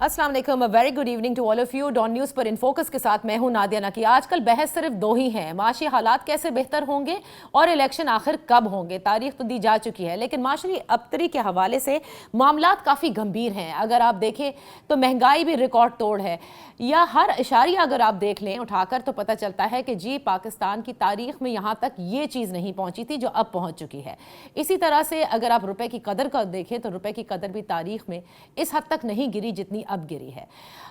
अस्सलाम वालेकुम, very good evening to all of you. Dawn News पर इन फोकस के साथ मैं हूं नादिया नकी। आजकल बहस सिर्फ दो ही हैं, माशी हालात कैसे बेहतर होंगे और इलेक्शन आखिर कब होंगे। तारीख तो दी जा चुकी है, लेकिन माशरी अबतरी के हवाले से मामलात काफ़ी गंभीर हैं। अगर आप देखें तो महंगाई भी रिकॉर्ड तोड़ है, या हर इशारिया अगर आप देख लें उठाकर तो पता चलता है कि जी पाकिस्तान की तारीख में यहाँ तक ये चीज़ नहीं पहुँची थी जो अब पहुँच चुकी है। इसी तरह से अगर आप रुपए की कदर का देखें तो रुपए की कदर भी तारीख में इस हद तक नहीं गिरी जितनी अब गिरी है।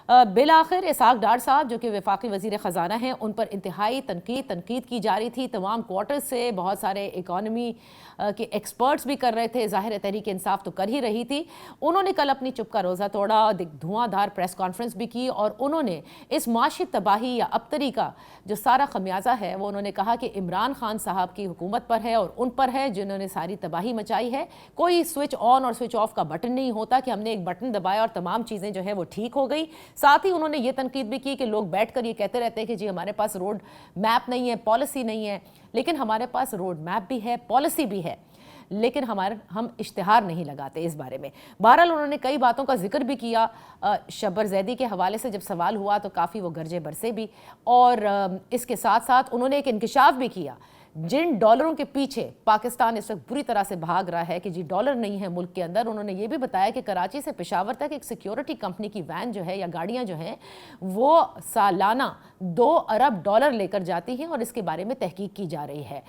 बिल आखिर इसाक डार साहब जो कि वफाकी वजीर ख़जाना हैं, उन पर इंतहाई तनकीद की जा रही थी। तमाम क्वार्टर से बहुत सारे इकॉनमी के एक्सपर्ट्स भी कर रहे थे। ज़ाहिर तहरीक इंसाफ तो कर ही रही थी। उन्होंने कल अपनी चुप का रोज़ा तोड़ा, धुआंधार प्रेस कॉन्फ्रेंस भी की और उन्होंने इस माशी तबाही या अबतरी का जो सारा खमियाजा है वो उन्होंने कहा कि इमरान खान साहब की हुकूमत पर है और उन पर है जिन्होंने सारी तबाही मचाई है। कोई स्विच ऑन और स्विच ऑफ का बटन नहीं होता कि हमने एक बटन दबाया और तमाम चीज़ें जो है वो ठीक हो गई। साथ ही उन्होंने ये तनकीद भी की कि लोग बैठकर ये कहते रहते हैं कि जी हमारे पास रोड मैप नहीं है, पॉलिसी नहीं है, लेकिन हमारे पास रोड मैप भी है, पॉलिसी भी है, लेकिन हम इश्तिहार नहीं लगाते इस बारे में। बहरहाल उन्होंने कई बातों का जिक्र भी किया। शब्बर जैदी के हवाले से जब सवाल हुआ तो काफ़ी वो गरजे बरसे भी, और इसके साथ साथ उन्होंने एक इंकशाफ भी किया जिन डॉलरों के पीछे पाकिस्तान इस वक्त बुरी तरह से भाग रहा है कि जी डॉलर नहीं है मुल्क के अंदर। उन्होंने ये भी बताया कि कराची से पेशावर तक एक सिक्योरिटी कंपनी की वैन जो है या गाड़ियां जो हैं वो सालाना 2 अरब डॉलर लेकर जाती हैं और इसके बारे में तहकीक की जा रही है।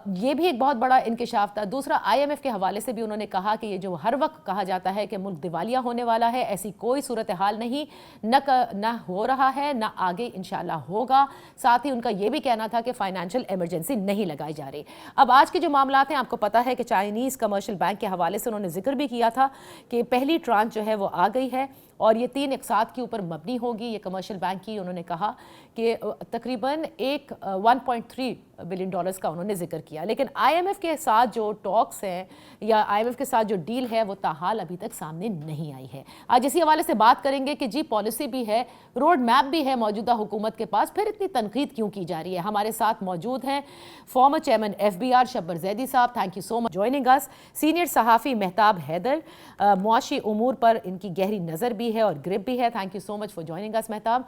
ये भी एक बहुत बड़ा इंकशाफ था। दूसरा, IMF के हवाले से भी उन्होंने कहा कि ये जो हर वक्त कहा जाता है कि मुल्क दिवालिया होने वाला है, ऐसी कोई सूरत हाल नहीं, न हो रहा है, न आगे इंशाल्लाह होगा। साथ ही उनका ये भी कहना था कि फाइनेंशियल इमरजेंसी नहीं लगाई जा रही। अब आज के जो मामला हैं, आपको पता है कि चाइनीज़ कमर्शियल बैंक के हवाले से उन्होंने जिक्र भी किया था कि पहली ट्रांच जो है वो आ गई है और ये 3 इक़साद के ऊपर मबनी होगी। ये कमर्शियल बैंक की उन्होंने कहा कि तकरीबन 1.3 बिलियन डॉलर्स का उन्होंने जिक्र किया। लेकिन IMF के साथ जो टॉक्स हैं या IMF के साथ जो डील है वो ताहाल अभी तक सामने नहीं आई है। आज इसी हवाले से बात करेंगे कि जी पॉलिसी भी है, रोड मैप भी है मौजूदा हुकूमत के पास, फिर इतनी तनकीद क्यों की जा रही है। हमारे साथ मौजूद हैं former chairman FBR Shabbar Zaidi साहब, thank you so much joining us. Senior सहाफ़ी मेहताब हैदर, मुआशी उमूर पर इनकी गहरी नज़र भी है और ग्रिप भी है, thank you so much for joining us Mehtab.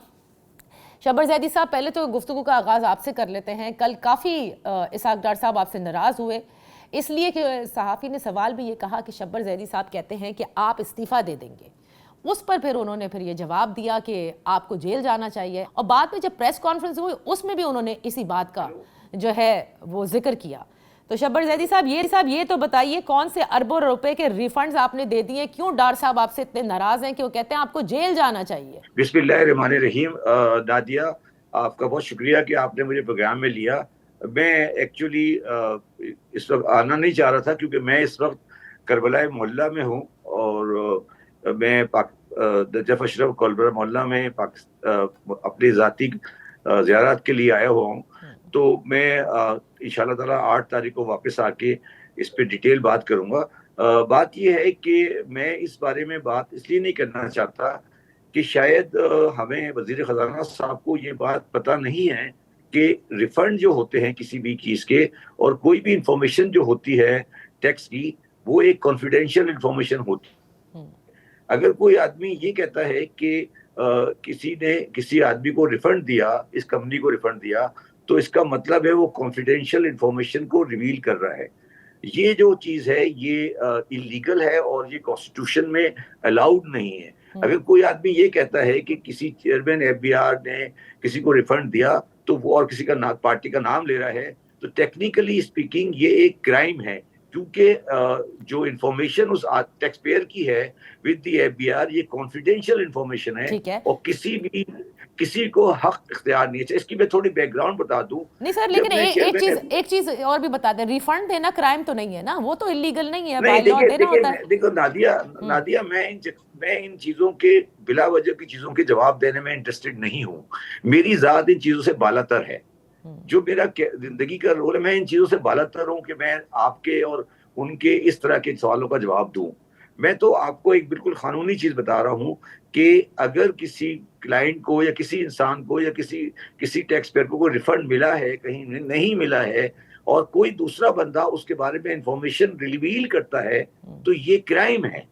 Shabbar Zaidi sahab, पहले तो गुफ्तगू का आगाज़ आपसे कर लेते हैं। कल काफ़ी इसाक डार साहब आपसे नाराज़ हुए इसलिए कि सहाफ़ी ने सवाल भी ये कहा कि शब्बर जैदी साहब कहते हैं कि आप इस्तीफ़ा दे देंगे। उस पर फिर उन्होंने फिर ये जवाब दिया कि आपको जेल जाना चाहिए, और बाद में जब प्रेस कॉन्फ्रेंस हुई उसमें भी उन्होंने इसी बात का जो है वो जिक्र किया। तो शब्बर जैदी साहब ये तो बताइए, कौन से अरबों रुपए के रिफंड्स आपने दे दिए? क्यों डार साहब आपसे इतने नाराज हैं कि वो कहते हैं आपको जेल जाना चाहिए? बिस्मिल्लाहिर्रहमानिर्रहीम। नादिया, आपका बहुत शुक्रिया कि आपने मुझे प्रोग्राम में लिया। मैं एक्चुअली इस वक्त आना नहीं चाह रहा था क्योंकि मैं इस वक्त करबला मोहल्ला में हूँ और मैं नजफ अशरफ करबला मोहल्ला में अपनी ज़ाती ज़ियारत के लिए आया हुआ हूँ। तो मैं इंशाअल्लाह ताला 8 तारीख को वापस आके इस पे डिटेल बात करूँगा। बात यह है कि मैं इस बारे में बात इसलिए नहीं करना चाहता कि शायद हमें वजीर खजाना साहब को ये बात पता नहीं है कि रिफंड जो होते हैं किसी भी चीज़ के और कोई भी इंफॉर्मेशन जो होती है टैक्स की, वो एक कॉन्फिडेंशियल इंफॉर्मेशन होती है। अगर कोई आदमी ये कहता है कि किसी ने किसी आदमी को रिफंड दिया, इस कंपनी को रिफंड दिया, तो इसका मतलब है वो कॉन्फिडेंशियल इंफॉर्मेशन को रिवील कर रहा है। ये जो चीज़ है ये इलीगल है और ये कॉन्स्टिट्यूशन में अलाउड नहीं है। अगर कोई आदमी ये कहता है कि किसी चेयरमैन FBR ने किसी को रिफंड दिया तो वो और किसी का पार्टी का नाम ले रहा है, तो टेक्निकली स्पीकिंग ये एक क्राइम है, क्योंकि जो इंफॉर्मेशन उस टैक्स पेयर की है विद द FBR ये कॉन्फिडेंशियल इंफॉर्मेशन है और किसी को हक इख्तियार नहीं है। इसकी मैं थोड़ी बैकग्राउंड बता दूं। नहीं सर, लेकिन एक चीज और भी बता दें, रिफंड देना क्राइम तो नहीं है ना, वो तो इलीगल नहीं है, बाय लॉ देना होता है। देखो नादिया, मैं इन चीजों के बिला वजह की चीजों के जवाब देने में इंटरेस्टेड नहीं हूँ। मेरी जात इन चीजों से बालातर है। जो मेरा जिंदगी का रोल है, मैं इन चीजों से बालातर हूँ कि मैं आपके और उनके इस तरह के सवालों का जवाब दूं। मैं तो आपको एक बिल्कुल कानूनी चीज बता रहा हूँ कि अगर किसी क्लाइंट को या किसी इंसान को या किसी टैक्स पेयर को कोई रिफंड मिला है, कहीं नहीं मिला है, और कोई दूसरा बंदा उसके बारे में इंफॉर्मेशन रिवील करता है, तो ये क्राइम है।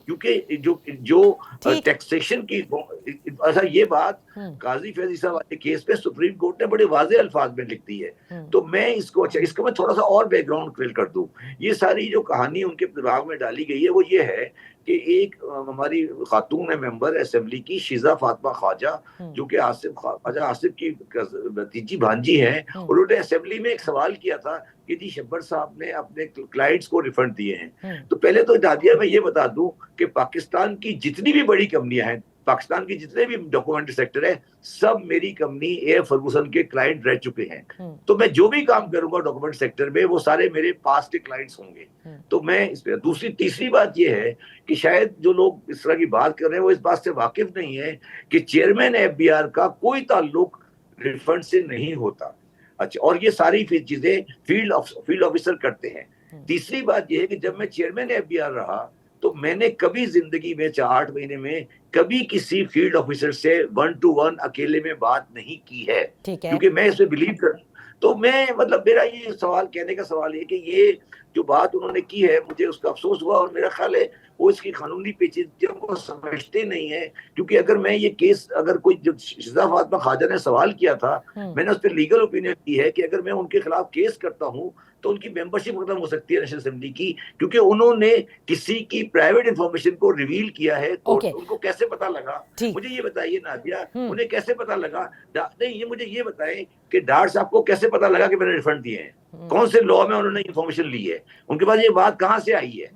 क्योंकि जो जो ठीक। टैक्सेशन की अच्छा ये बात काजी फैजी साहब वाले केस पे सुप्रीम कोर्ट ने बड़े वाजे अल्फाज में लिख दी है। तो मैं इसको अच्छा इसका मैं थोड़ा सा और बैकग्राउंड क्लियर कर दूं। ये सारी जो कहानी उनके दिमाग में डाली गई है वो ये है कि एक हमारी खातून है मेंबर असेंबली की शिजा फातिमा ख्वाजा, जो कि ख्वाजा आसिफ की भतीजी भांजी है, उन्होंने असेंबली में एक सवाल किया था कि जी शब्बर साहब ने अपने क्लाइंट्स को रिफंड दिए हैं। तो पहले तो दादिया मैं ये बता दूं कि पाकिस्तान की जितनी भी बड़ी कंपनियां हैं, पाकिस्तान के जितने भी डॉक्यूमेंट्री सेक्टर है, सब मेरी कंपनी एयर फर्गूसन के क्लाइंट रह चुके हैं। तो मैं जो भी काम करूंगा डॉक्यूमेंट सेक्टर में वो सारे मेरे पास के क्लाइंट्स होंगे। तो मैं इस पे तीसरी बात ये है कि शायद जो लोग इस तरह की बात कर रहे हैं वो इस बात से वाकिफ नहीं है कि चेयरमैन एफबीआर का कोई ताल्लुक रिफंड से नहीं होता। अच्छा, और ये सारी चीजें फील्ड ऑफिसर करते हैं। तीसरी बात यह है कि जब मैं चेयरमैन एफबीआर रहा तो मैंने कभी जिंदगी में 8 महीने में कभी किसी फील्ड ऑफिसर से 1 to 1 अकेले में बात नहीं की है, क्योंकि मैं इसमें बिलीव कर। तो मैं मतलब मेरा ये सवाल कहने का सवाल है कि ये जो बात उन्होंने की है मुझे उसका अफसोस हुआ, और मेरा ख्याल है वो इसकी कानूनी पेचीदगियों को समझते नहीं है। क्योंकि अगर मैं ये केस अगर कोई जो शिजा फातिमा ख्वाजा ने सवाल किया था, मैंने उस पर लीगल ओपिनियन दी है कि अगर मैं उनके खिलाफ केस करता हूँ तो उनकी मेंबरशिप खत्म हो सकती है नेशनल असेंबली की, क्योंकि उन्होंने किसी की प्राइवेट इंफॉर्मेशन को रिवील किया है। उनको कैसे पता लगा, मुझे ये बताइए नादिया, उन्हें कैसे पता लगा? नहीं, ये मुझे ये बताएं कि डार साहब को कैसे पता लगा कि मैंने रिफंड दिए हैं? कौन से लॉ में उन्होंने इंफॉर्मेशन ली है? उनके पास ये बात कहाँ से आई है?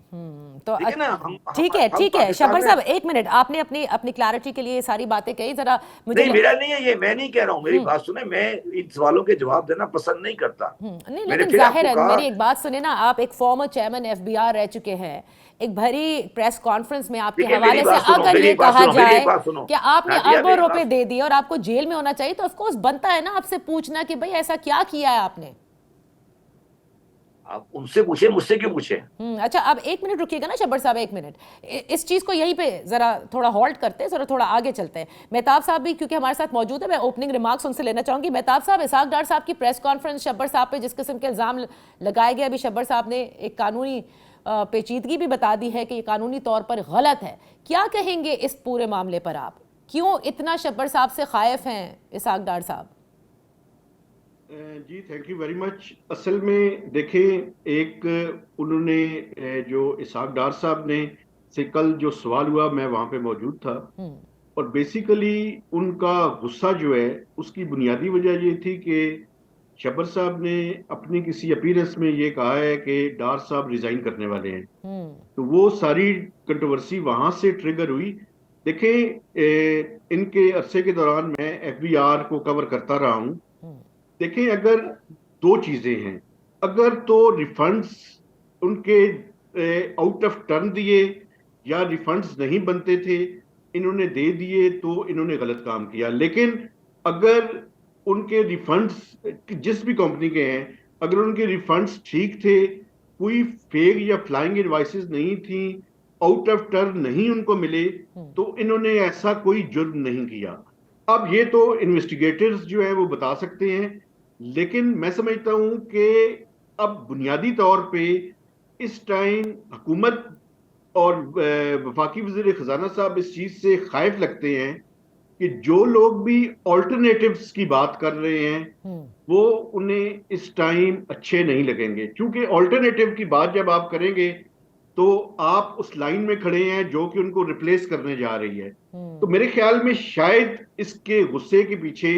तो ठीक है शब्बर साहब, एक मिनट, आपने अपनी क्लैरिटी के लिए सारी बातें कही, जरा मुझे नहीं, मेरा नहीं है ये, मैं नहीं कह रहा हूँ, मेरी बात सुने, मैं इन सवालों के जवाब देना पसंद नहीं करता। नहीं, लेकिन जाहिर है, मेरी एक बात सुने ना, आप एक फॉर्मर चेयरमैन एफबीआर रह चुके हैं, एक भरी प्रेस कॉन्फ्रेंस में आपके हवाले से अगर ये कहा जाए कि आपने अरबों रुपए दे दिए और आपको जेल में होना चाहिए, तो ऑफ कोर्स बनता है ना आपसे पूछना कि भाई ऐसा क्या किया है आपने। आप उनसे पूछे, मुझसे क्यों पूछे? अच्छा, अब 1 मिनट रुकिएगा ना शब्बर साहब, 1 मिनट, इस चीज को यहीं पे जरा थोड़ा हॉल्ट करते हैं, जरा थोड़ा आगे चलते हैं। मेहताब साहब भी क्योंकि हमारे साथ मौजूद है, मैं ओपनिंग रिमार्क्स उनसे लेना चाहूंगी। मेहताब साहब, इसहाक डार साहब की प्रेस कॉन्फ्रेंस शब्बर साहब पे जिस किस्म के इल्जाम लगाए गए, अभी शब्बर साहब ने एक कानूनी पेचीदगी भी बता दी है कि ये कानूनी तौर पर गलत है। क्या कहेंगे इस पूरे मामले पर आप? क्यों इतना शब्बर साहब से खायफ हैं इसहाक डार साहब? जी थैंक यू वेरी मच। असल में देखें, एक उन्होंने जो इसहाक डार साहब ने से कल जो सवाल हुआ, मैं वहां पे मौजूद था, और बेसिकली उनका गुस्सा जो है उसकी बुनियादी वजह ये थी कि शब्बर साहब ने अपनी किसी अपीयरेंस में ये कहा है कि डार साहब रिजाइन करने वाले हैं। तो वो सारी कंट्रोवर्सी वहां से ट्रिगर हुई। देखें, इनके अरसे के दौरान मैं एफबीआर को कवर करता रहा हूं। देखें, अगर दो चीजें हैं, अगर तो रिफंड्स उनके आउट ऑफ टर्न दिए या रिफंड्स नहीं बनते थे, इन्होंने दे दिए, तो इन्होंने गलत काम किया। लेकिन अगर उनके रिफंड्स जिस भी कंपनी के हैं, अगर उनके रिफंड्स ठीक थे, कोई फेक या फ्लाइंग एडवाइसेस नहीं थी, आउट ऑफ टर्न नहीं उनको मिले, तो इन्होंने ऐसा कोई जुर्म नहीं किया। अब ये तो इन्वेस्टिगेटर्स जो है वो बता सकते हैं, लेकिन मैं समझता हूं कि अब बुनियादी तौर पे इस टाइम हुकूमत और वफाकी वज़ीर खजाना साहब इस चीज से खाइफ लगते हैं कि जो लोग भी ऑल्टरनेटिव्स की बात कर रहे हैं वो उन्हें इस टाइम अच्छे नहीं लगेंगे, क्योंकि ऑल्टरनेटिव की बात जब आप करेंगे तो आप उस लाइन में खड़े हैं जो कि उनको रिप्लेस करने जा रही है। तो मेरे ख्याल में शायद इसके गुस्से के पीछे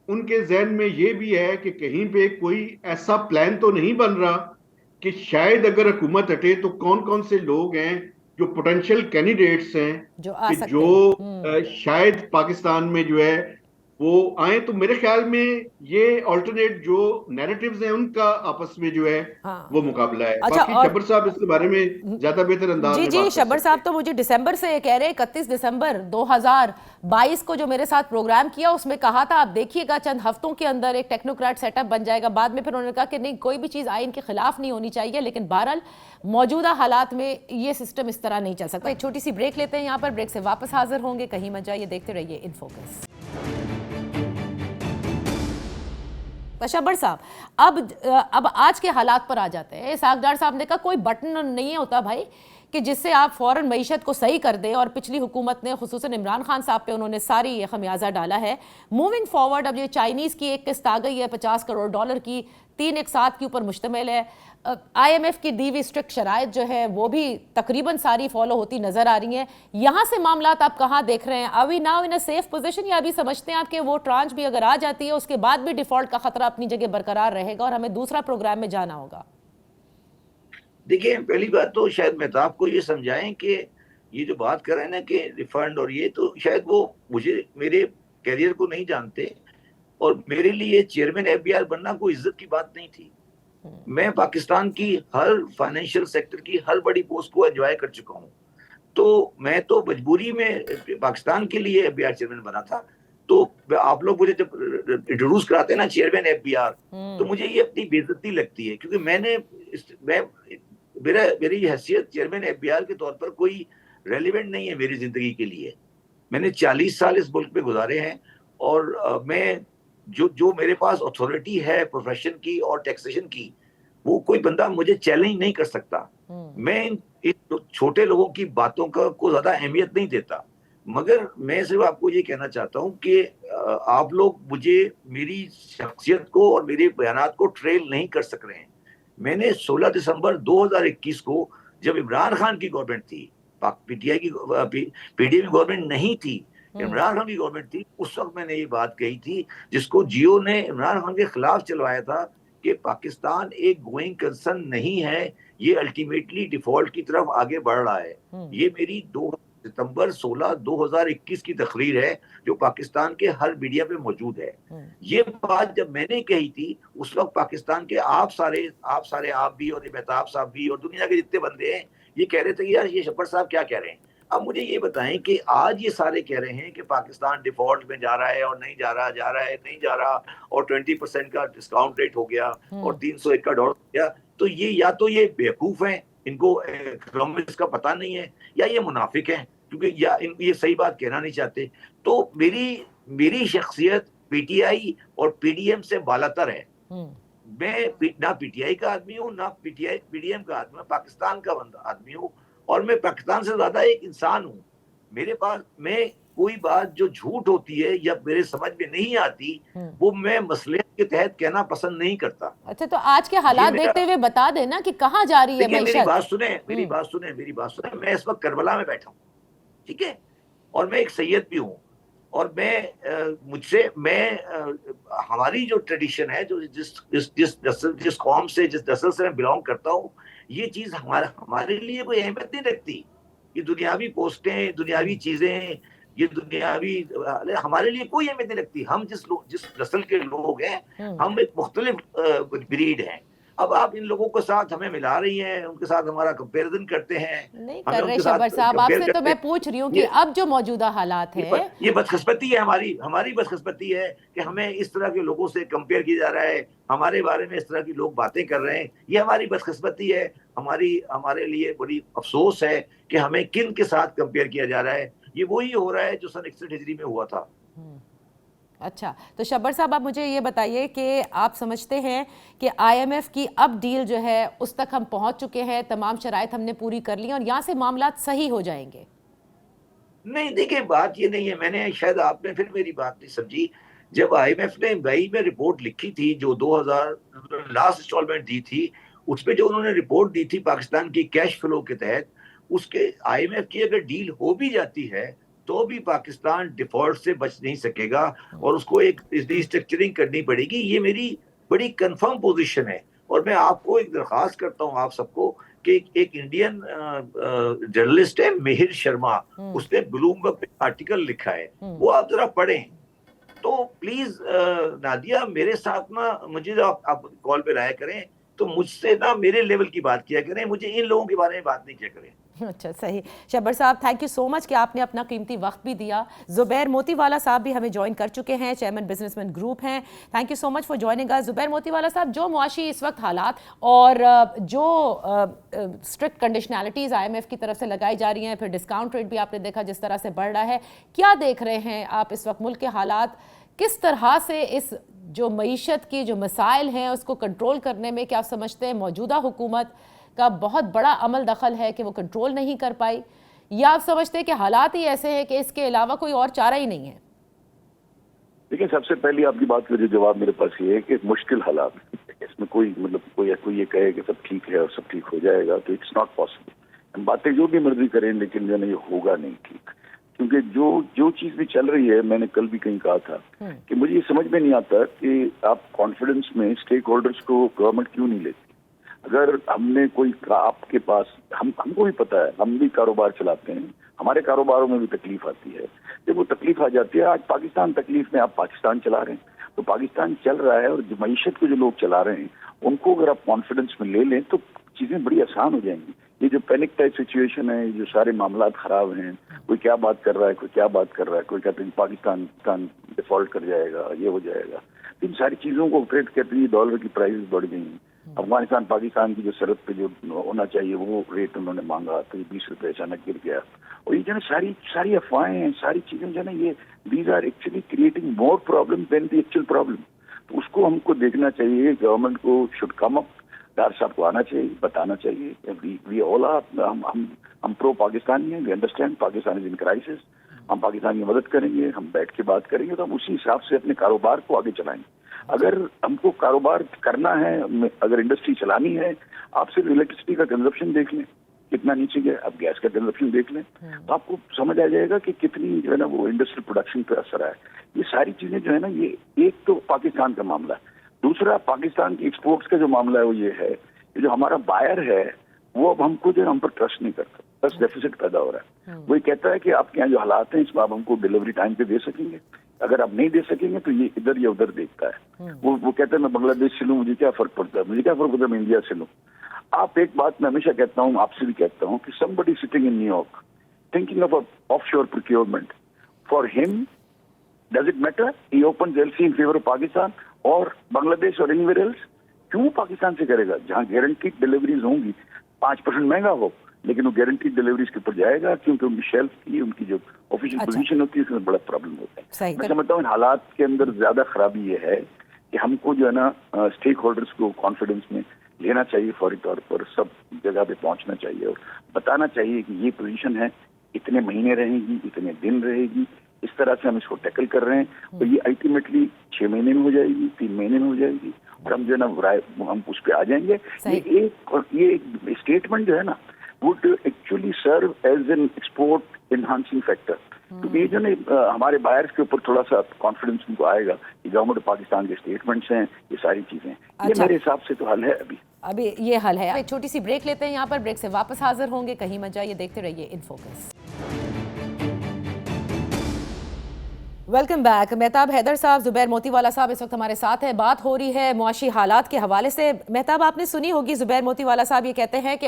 उनके जहन में ये भी है कि कहीं पे कोई ऐसा प्लान तो नहीं बन रहा कि शायद अगर हुकूमत हटे तो कौन कौन से लोग हैं जो पोटेंशियल कैंडिडेट्स हैं जो शायद पाकिस्तान में जो है वो आए। तो मेरे ख्याल में ये अल्टरनेट जो नैरेटिव्स हैं उनका आपस में जो है वो मुकाबला है। अच्छा, बाकी शब्बर साहब इसके बारे में ज्यादा बेहतर अंदाज में जी शब्बर साहब तो मुझे दिसंबर से कह रहे हैं, 31 दिसंबर 2022 को जो मेरे साथ प्रोग्राम किया उसमें कहा था आप देखिएगा चंद हफ्तों के अंदर एक टेक्नोक्रेट सेटअप बन जाएगा। बाद में फिर उन्होंने कहा कि नहीं, कोई भी चीज आइन के खिलाफ नहीं होनी चाहिए, लेकिन बहरहाल मौजूदा हालात में ये सिस्टम इस तरह नहीं चल सकता। एक छोटी सी ब्रेक लेते हैं, यहाँ पर ब्रेक से वापस हाजिर होंगे, कहीं मत जाइए, देखते रहिए इन फोकस। शब्बर साहब, अब आज के हालात पर आ जाते हैं। इसहाक डार साहब ने कहा कोई बटन नहीं होता भाई कि जिससे आप फौरन मईशत को सही कर दें, और पिछली हुकूमत ने खुसूसन इमरान खान साहब पे उन्होंने सारी ये खमियाजा डाला है। मूविंग फॉरवर्ड अब ये चाइनीज़ की एक किस्त आ गई है $50 करोड़ की, 3 एक साथ के ऊपर मुश्तमिल है। IMF की दी हुई स्ट्रिक्ट शराइत जो है वो भी तकरीबन सारी फॉलो होती नजर आ रही हैं। यहाँ से मामला आप कहाँ देख रहे हैं? Are we now in a safe position, या अभी समझते हैं आप कि वो ट्रांच भी अगर आ जाती है उसके बाद भी डिफॉल्ट का खतरा अपनी जगह बरकरार रहेगा और हमें दूसरा प्रोग्राम में जाना होगा? देखिए, पहली बात तो शायद मेहताब को ये समझाएं कि ये जो बात कर रहे हैं ना कि रिफंड और ये, तो शायद वो मुझे मेरे कैरियर को नहीं जानते, और मेरे लिए चेयरमैन FBI बनना कोई इज्जत की बात नहीं थी। मैं पाकिस्तान की हर फाइनेंशियल सेक्टर की हर बड़ी पोस्ट को एंजॉय कर चुका हूँ, तो मैं तो मजबूरी में पाकिस्तान के लिए FBI चेयरमैन बना था। तो आप लोग मुझे जब इंट्रोड्यूस कराते हैं ना चेयरमैन FBI, तो मुझे ये अपनी बेइज्जती लगती है, क्योंकि मेरी हैसियत चेयरमैन FBI के तौर पर कोई रेलिवेंट नहीं है मेरी जिंदगी के लिए। मैंने 40 साल इस मुल्क में गुजारे हैं, और मैं जो मेरे पास अथॉरिटी है प्रोफेशन की और टैक्सेशन की, वो कोई बंदा मुझे चैलेंज नहीं कर सकता। मैं इन छोटे लोगों की बातों को ज्यादा अहमियत नहीं देता, मगर मैं सिर्फ आपको ये कहना चाहता हूँ कि आप लोग मुझे मेरी शख्सियत को और मेरे बयानात को ट्रेल नहीं कर सक रहे हैं। मैंने 16 दिसंबर 2021 को, जब इमरान खान की गवर्नमेंट थी, PTI की PDM की गवर्नमेंट नहीं थी, इमरान खान की गवर्नमेंट थी, उस वक्त मैंने ये बात कही थी, जिसको जियो ने इमरान खान के खिलाफ चलवाया था, कि पाकिस्तान एक गोइंग कंसर्न नहीं है, ये अल्टीमेटली डिफॉल्ट की तरफ आगे बढ़ रहा है। ये मेरी 2 सितंबर 16 2021 की तकरीर है, जो पाकिस्तान के हर मीडिया पे मौजूद है। ये बात जब मैंने कही थी, उस वक्त पाकिस्तान के आप भी और मेहताब साहब भी और दुनिया के जितने बंदे हैं, ये कह रहे थे कि यार ये शब्बर साहब क्या कह रहे हैं। अब मुझे ये बताएं कि आज ये सारे कह रहे हैं कि पाकिस्तान डिफॉल्ट में जा रहा है, और नहीं जा रहा, और 20% का डिस्काउंट रेट हो गया, और 301 का डॉलर हो गया। तो ये बेवकूफ हैं, इनको इकोनॉमिक्स का पता नहीं है, या ये मुनाफिक हैं, क्योंकि ये सही बात कहना नहीं चाहते। तो मेरी शख्सियत PTI और PDM से बालातर है। मैं ना PTI का आदमी हूँ, ना PDM का आदमी, पाकिस्तान का आदमी हूँ, और मैं पाकिस्तान से ज्यादा एक इंसान हूँ। मेरे पास मैं कोई बात जो झूठ होती है या मेरे समझ में नहीं आती, वो मैं मसले के तहत कहना पसंद नहीं करता। अच्छा, तो आज के हालात देखते हुए बता देना कि कहाँ जा रही है मईशत। मेरी बात सुने। मैं इस वक्त करबला में बैठा हूँ, ठीक है, और मैं एक सैयद भी हूँ, और हमारी जो ट्रेडिशन है, जो जिस कौम से, जिस नस्ल से मैं बिलोंग करता हूँ, ये चीज हमारे लिए कोई अहमियत नहीं रखती। ये दुनियावी पोस्टें, दुनियावी चीजें, ये दुनियावी हमारे लिए कोई अहमियत नहीं रखती। हम जिस नस्ल के लोग हैं, हम एक मुख्तलिफ ब्रीड हैं। अब आप इन लोगों के साथ हमें मिला रही हैं, उनके साथ हमारा कंपैरिजन करते हैं। नहीं कर रहे शब्बर साहब, आपसे तो मैं पूछ रही हूँ कि अब जो मौजूदा हालात है, ये बदकिस्मती है, हमारी बदकिस्मती है कि हमें इस तरह के लोगों से कंपेयर किया जा रहा है, हमारे बारे में इस तरह की लोग बातें कर रहे हैं। ये हमारी बदकिस्मती है, हमारे लिए बड़ी अफसोस है कि हमें किन के साथ कंपेयर किया जा रहा है। ये वही हो रहा है जो सन 61 हिजरी में हुआ था। अच्छा, तो शब्बर साहब आप मुझे ये बताइए कि आप समझते हैं कि IMF की अब डील जो है उस तक हम पहुंच चुके हैं, तमाम शराइत हमने पूरी कर ली और यहाँ से मामला सही हो जाएंगे? नहीं, देखिए, बात ये नहीं है। शायद आपने फिर मेरी बात नहीं समझी। जब IMF ने मई में रिपोर्ट लिखी थी, जो 2000 लास्ट इंस्टॉलमेंट दी थी, उसमें जो उन्होंने रिपोर्ट दी थी पाकिस्तान की कैश फ्लो के तहत, उसके IMF की अगर डील हो भी जाती है तो भी पाकिस्तान डिफॉल्ट से बच नहीं सकेगा, और उसको एक रिस्ट्रक्चरिंग करनी पड़ेगी। ये मेरी बड़ी कंफर्म पोजीशन है, और मैं आपको एक दरखास्त करता हूँ आप सबको कि एक इंडियन जर्नलिस्ट है मिहिर शर्मा, उसने ब्लूमबर्ग पे आर्टिकल लिखा है, वो आप जरा पढ़ें। तो प्लीज नादिया, मेरे साथ ना, मुझे जो आप कॉल पे लाया करें, तो मुझसे ना मेरे लेवल की बात किया करें, मुझे इन लोगों के बारे में बात नहीं किया करें। अच्छा, सही। शब्बर साहब, थैंक यू सो मच कि आपने अपना कीमती वक्त भी दिया। जुबैर मोतीवाला साहब भी हमें ज्वाइन कर चुके हैं, चेयरमैन बिजनेसमैन ग्रुप हैं। Thank you so much for joining us. Zubair Motiwala साहब, जो मुआशी इस वक्त हालात और जो स्ट्रिक्ट कंडीशनैलिटीज़ IMF की तरफ से लगाई जा रही हैं, फिर डिस्काउंट रेट भी आपने देखा जिस तरह से बढ़ रहा है, क्या देख रहे हैं आप इस वक्त मुल्क के हालात? किस तरह से इस जो मईशत की जो मसाइल हैं उसको कंट्रोल करने में क्या आप समझते हैं मौजूदा हुकूमत का बहुत बड़ा अमल दखल है कि वो कंट्रोल नहीं कर पाई, या आप समझते हैं कि हालात ही ऐसे हैं कि इसके अलावा कोई और चारा ही नहीं है? देखिए, सबसे पहली आपकी बात का जो जवाब मेरे पास ये है कि मुश्किल हालात, इसमें कोई कोई ये कहे कि सब ठीक है और सब ठीक हो जाएगा, तो इट्स नॉट पॉसिबल। हम बातें जो भी मर्जी करें, लेकिन जो ये होगा नहीं ठीक, क्योंकि जो चीज भी चल रही है, मैंने कल भी कहीं कहा था कि मुझे ये समझ में नहीं आता कि आप कॉन्फिडेंस में स्टेक होल्डर्स को गवर्नमेंट क्यों नहीं लेती। अगर हमने कोई आपके पास, हमको भी पता है, हम भी कारोबार चलाते हैं, हमारे कारोबारों में भी तकलीफ आती है। जब वो तकलीफ आ जाती है, आज पाकिस्तान तकलीफ में, आप पाकिस्तान चला रहे हैं, तो पाकिस्तान चल रहा है, और जो मईशत को जो लोग चला रहे हैं उनको अगर आप कॉन्फिडेंस में ले लें तो चीजें बड़ी आसान हो जाएंगी। ये जो पैनिक टाइप सिचुएशन है, जो सारे मामला खराब हैं, कोई क्या बात कर रहा है, कोई क्या बात कर रहा है, कोई कहते हैं पाकिस्तान डिफॉल्ट कर जाएगा, ये हो जाएगा, इन सारी चीजों को ट्रेड कहते हैं, डॉलर की प्राइसेस बढ़ गई हैं। अफगानिस्तान पाकिस्तान की जो सरहद पे जो होना चाहिए वो रेट उन्होंने मांगा, तो ये 20 रुपए अचानक गिर गया। और ये जो है सारी अफवाहें हैं, सारी चीजें जो है ये these are actually creating more problem than the actual problem. तो उसको हमको देखना चाहिए, गवर्नमेंट को शुड कम अप, डार साहब को आना चाहिए, बताना चाहिए। वी ऑल आर, हम प्रो पाकिस्तानी हैं, we understand Pakistan is in crisis, हम पाकिस्तान की मदद करेंगे, हम बैठ के बात करेंगे, तो हम उसी हिसाब से अपने कारोबार को आगे चलाएंगे। अगर हमको कारोबार करना है, अगर इंडस्ट्री चलानी है, आप सिर्फ इलेक्ट्रिसिटी का कंजप्शन देख लें कितना नीचे गया, अब गैस का कंजप्शन देख लें, तो आपको समझ आ जाएगा कि कितनी जो है ना वो इंडस्ट्रियल प्रोडक्शन पे असर है। ये सारी चीजें जो है ना, ये एक तो पाकिस्तान का मामला है, दूसरा पाकिस्तान की एक्सपोर्ट्स का जो मामला है वो ये है कि जो हमारा बायर है वो अब हमको जो हम पर ट्रस्ट नहीं करता, ट्रस्ट डेफिसिट पैदा हो रहा है। वो ये कहता है कि आपके यहाँ जो हालात हैं इसमें आप हमको डिलीवरी टाइम पे दे सकेंगे, अगर आप नहीं दे सकेंगे तो ये इधर या उधर देखता है। वो कहता है मैं बांग्लादेश से लूँ, मुझे क्या फर्क पड़ता है, मुझे क्या फर्क पड़ता है मैं इंडिया से लूँ। आप एक बात मैं हमेशा कहता हूँ, आपसे भी कहता हूँ कि somebody sitting in New York thinking of a offshore procurement, for him does it matter he opens LC in favor of Pakistan और बांग्लादेश और anywhere else? क्यों पाकिस्तान से करेगा? जहाँ गारंटीड डिलीवरीज होंगी, 5% महंगा हो, लेकिन वो गारंटीड डिलीवरीज के ऊपर जाएगा, क्योंकि उनकी शेल्फ की, उनकी जो ऑफिशियल पोजीशन होती है उसमें बड़ा प्रॉब्लम होता है। मैं समझता हूँ इन हालात के अंदर ज्यादा खराबी ये है कि हमको जो है ना स्टेक होल्डर्स को कॉन्फिडेंस में लेना चाहिए, फौरी तौर पर सब जगह पे पहुंचना चाहिए और बताना चाहिए कि ये पोजीशन है, इतने महीने रहेगी, इतने दिन रहेगी, इस तरह से हम इसको टैकल कर रहे हैं। तो ये अल्टीमेटली 6 महीने में हो जाएगी, 3 महीने में हो जाएगी, और हम जो है ना हम उस पर आ जाएंगे। ये एक स्टेटमेंट जो है ना would actually serve as an export enhancing factor। तो ये जो ना हमारे बायर्स के ऊपर थोड़ा सा कॉन्फिडेंस उनको आएगा कि गवर्नमेंट ऑफ पाकिस्तान के स्टेटमेंट्स हैं, ये सारी चीजें, ये मेरे हिसाब से तो हल है। अभी ये हल है। एक छोटी सी ब्रेक लेते हैं, यहाँ पर ब्रेक से वापस हाजिर होंगे, कहीं मत जाइए, देखते रहिए in focus. Welcome back. Mehtab Haider sahab, Zubair Motiwala साहब इस वक्त हमारे साथ है। बात हो रही है मुआशी हालात के हवाले से। मेहताब, आपने सुनी होगी जुबैर मोतीवाला साहब ये कहते हैं कि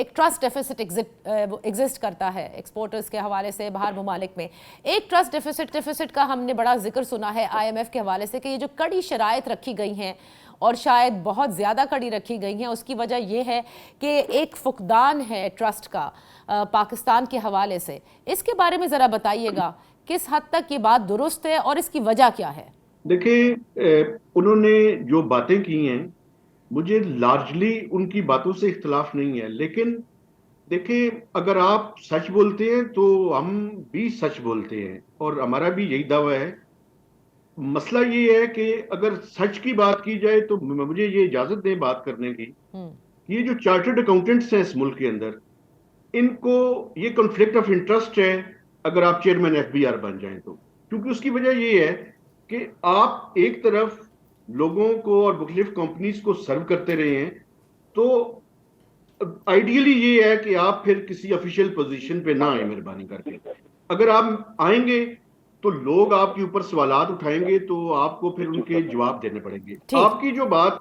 एक ट्रस्ट डेफिसिट एग्जिस्ट करता है एक्सपोर्टर्स के हवाले से बाहर ममालिक में। एक ट्रस्ट डेफिसिट का हमने बड़ा जिक्र सुना है IMF के हवाले से कि ये जो कड़ी शराइत रखी गई हैं और शायद बहुत ज़्यादा कड़ी रखी गई हैं, उसकी वजह यह है कि एक फुकदान है ट्रस्ट का पाकिस्तान के हवाले से। इसके बारे में ज़रा बताइएगा, किस हद तक ये बात दुरुस्त है और इसकी वजह क्या है? देखिए, उन्होंने जो बातें की हैं, मुझे लार्जली उनकी बातों से इख्तलाफ नहीं है, लेकिन देखिए अगर आप सच बोलते हैं तो हम भी सच बोलते हैं और हमारा भी यही दावा है। मसला ये है कि अगर सच की बात की जाए तो मुझे ये इजाजत दें बात करने की, ये जो चार्टर्ड अकाउंटेंट्स हैं इस मुल्क के अंदर, इनको ये कॉन्फ्लिक्ट ऑफ इंटरेस्ट है अगर आप चेयरमैन FBR बन जाएं तो, क्योंकि उसकी वजह ये है कि आप एक तरफ लोगों को और मुख्तलिफ कंपनीज को सर्व करते रहे हैं, तो आइडियली ये है कि आप फिर किसी ऑफिशियल पोजीशन पे ना आए मेहरबानी करके। अगर आप आएंगे तो लोग आपके ऊपर सवालात उठाएंगे, तो आपको फिर उनके जवाब देने पड़ेंगे। आपकी जो बात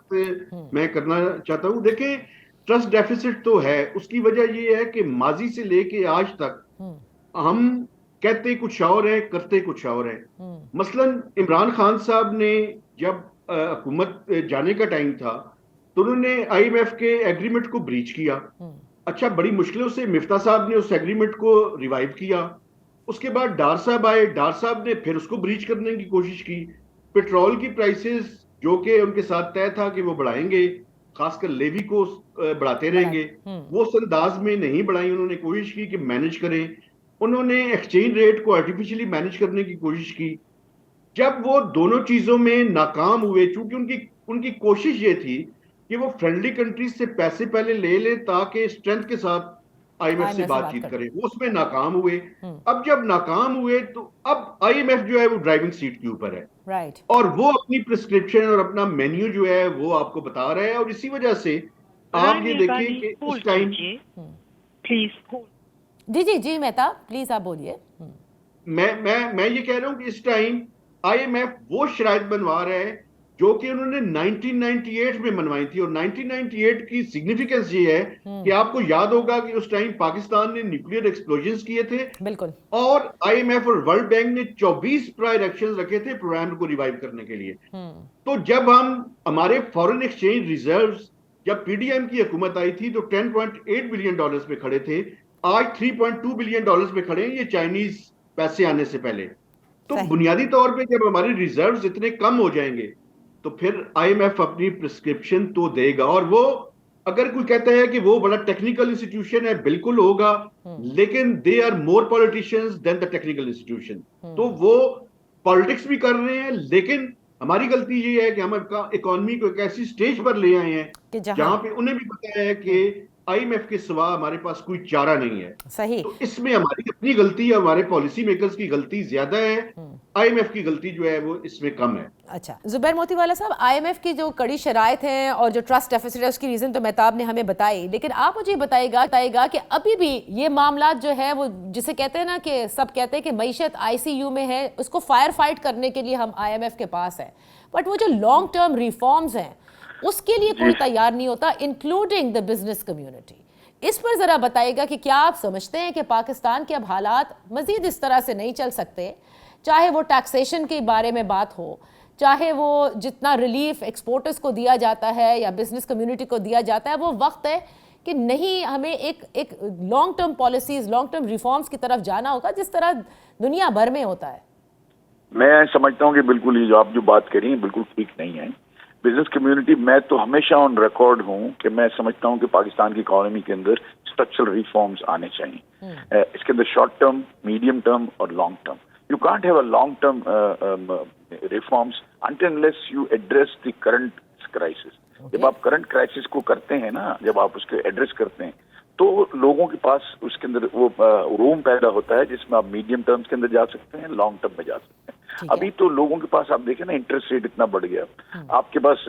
मैं करना चाहता हूँ, देखें ट्रस्ट डेफिसिट तो है, उसकी वजह ये है कि माजी से लेके आज तक हम कहते कुछ और है, करते कुछ और है। मसलन इमरान खान साहब ने जब हुकूमत जाने का टाइम था तो उन्होंने IMF के एग्रीमेंट को ब्रीच किया। अच्छा, बड़ी मुश्किलों से मिफ्ता साहब ने उस एग्रीमेंट को रिवाइव किया। उसके बाद डार साहब आए, डार साहब ने फिर उसको ब्रीच करने की कोशिश की। पेट्रोल की प्राइसेस जो कि उनके साथ तय था कि वो बढ़ाएंगे, खासकर लेवी को बढ़ाते रहेंगे। वो उस अंदाज में नहीं बढ़ाई, उन्होंने कोशिश की कि मैनेज करें। उन्होंने एक्सचेंज रेट को आर्टिफिशियली मैनेज करने की कोशिश की। जब वो दोनों चीजों में नाकाम हुए, चूंकि उनकी उनकी कोशिश ये थी कि वो फ्रेंडली कंट्रीज से पैसे पहले ले लें ताकि स्ट्रेंथ के साथ आईएमएफ से बातचीत करें, वो उसमें नाकाम हुए। अब जब नाकाम हुए तो अब आईएमएफ जो है वो ड्राइविंग सीट के ऊपर है, राइट, और वो अपनी प्रिस्क्रिप्शन और अपना मेन्यू जो है वो आपको बता रहा है। और इसी वजह से आप ये देखिए कि इस टाइम प्लीज जी जी जी मेहता प्लीज आप बोलिए। मैं ये कह रहा हूं कि इस टाइम आईएमएफ वो शराइत बनवा रहा है जो कि उन्होंने 1998 में मनवाई थी। और 1998 की सिग्निफिकेंस ये है कि आपको याद होगा कि उस टाइम पाकिस्तान ने न्यूक्लियर एक्सप्लोजन्स किए थे, बिल्कुल, और आईएमएफ और वर्ल्ड बैंक ने 24 प्रायर एक्शन रखे थे प्रोग्राम को रिवाइव करने के लिए। तो जब हमारे फॉरेन एक्सचेंज रिजर्व्स, जब पीडीएम की हुकूमत आई थी तो 10.8 बिलियन डॉलर्स पे खड़े थे, आज 3.2 बिलियन डॉलर्स पे खड़े हैं, ये चाइनीज पैसे आने से पहले। तो बुनियादी तौर पे जब हमारे रिजर्व्स इतने कम हो जाएंगे तो फिर आईएमएफ अपनी प्रिस्क्रिप्शन तो देगा। और वो, अगर कोई कहता है कि वो बड़ा टेक्निकल इंस्टीट्यूशन है, बिल्कुल होगा, लेकिन they are more politicians than the technical institution. तो वो पॉलिटिक्स भी कर रहे हैं, लेकिन हमारी गलती ये है कि हम इकोनॉमी को एक ऐसी स्टेज पर ले आए हैं जहां पे उन्हें भी पता है कि आईएमएफ के सिवा हमारे पास कोई चारा नहीं है। सही। तो इसमें हमारी अपनी गलती, हमारे पॉलिसी मेकर्स की गलती ज्यादा है, आईएमएफ की गलती जो है वो इसमें कम है। अच्छा, जुबैर मोतीवाला साहब, आईएमएफ की जो कड़ी शराइत हैं और जो ट्रस्ट डेफिसिट है उसकी रीजन तो मेहताब ने हमें बताई, लेकिन आप मुझे बताएगा कि अभी भी ये मामला जो है वो, जिसे कहते हैं ना कि सब कहते हैं कि मईशत आईसीयू में है, उसको फायर फाइट करने के लिए हम आईएमएफ के पास है, बट वो जो लॉन्ग टर्म रिफॉर्म्स हैं उसके लिए कोई तैयार नहीं होता, इंक्लूडिंग द बिजनेस कम्युनिटी। इस पर जरा बताइएगा कि क्या आप समझते हैं कि पाकिस्तान के अब हालात मजीद इस तरह से नहीं चल सकते, चाहे वो टैक्सेशन के बारे में बात हो, चाहे वो जितना रिलीफ एक्सपोर्टर्स को दिया जाता है या बिजनेस कम्युनिटी को दिया जाता है, वो वक्त है कि नहीं, हमें एक long term policies, long term reforms की तरफ जाना होगा जिस तरह दुनिया भर में होता है। मैं समझता हूँ कि बिल्कुल ये जो आप जो बात करी है बिल्कुल ठीक नहीं है। बिजनेस कम्युनिटी, मैं तो हमेशा ऑन रिकॉर्ड हूँ कि मैं समझता हूँ कि पाकिस्तान की इकोनॉमी के अंदर स्ट्रक्चरल रिफॉर्म्स आने चाहिए। इसके अंदर शॉर्ट टर्म, मीडियम टर्म और long term. You can't have a long term reforms until unless you address the current crisis. जब आप करंट क्राइसिस को करते हैं ना, जब आप उसके एड्रेस करते हैं तो लोगों के पास उसके अंदर वो रूम पैदा होता है जिसमें आप मीडियम टर्म्स के अंदर जा सकते हैं, लॉन्ग टर्म में जा सकते हैं। अभी तो लोगों के पास आप देखें ना, इंटरेस्ट रेट इतना बढ़ गया, आपके पास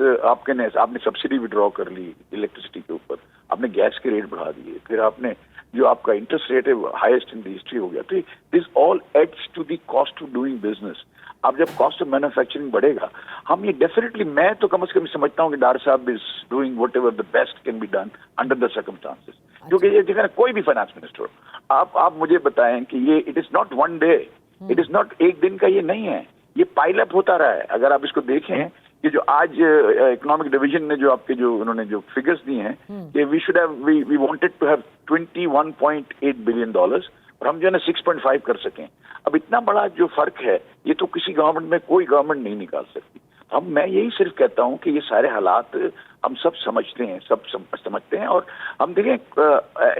आपने सब्सिडी विड्रॉ कर ली इलेक्ट्रिसिटी के ऊपर, आपने गैस के रेट बढ़ा दिए, फिर आपने जो आपका इंटरेस्ट रेट है हाईएस्ट इन द हिस्ट्री हो गया। तो this all adds to the cost of doing business. अब जब कॉस्ट ऑफ मैन्युफैक्चरिंग बढ़ेगा, हम ये डेफिनेटली, मैं तो कम से कम समझता हूँ कि डार साहब is doing whatever the best can be done under the circumstances. क्योंकि ये देखा, कोई भी फाइनेंस मिनिस्टर, आप मुझे बताएं कि ये it is not one day, it is not एक दिन का, ये नहीं है, ये पाइल अप होता रहा है। अगर आप इसको देखें कि जो आज इकोनॉमिक डिवीजन ने जो आपके जो उन्होंने जो फिगर्स दिए हैं कि we wanted to have 21.8 billion dollars और हम जो है ना 6.5 कर सकें। अब इतना बड़ा जो फर्क है ये तो किसी गवर्नमेंट में कोई गवर्नमेंट नहीं निकाल सकती। मैं यही सिर्फ कहता हूं कि ये सारे हालात हम सब समझते हैं, सब समझते हैं, और हम देखें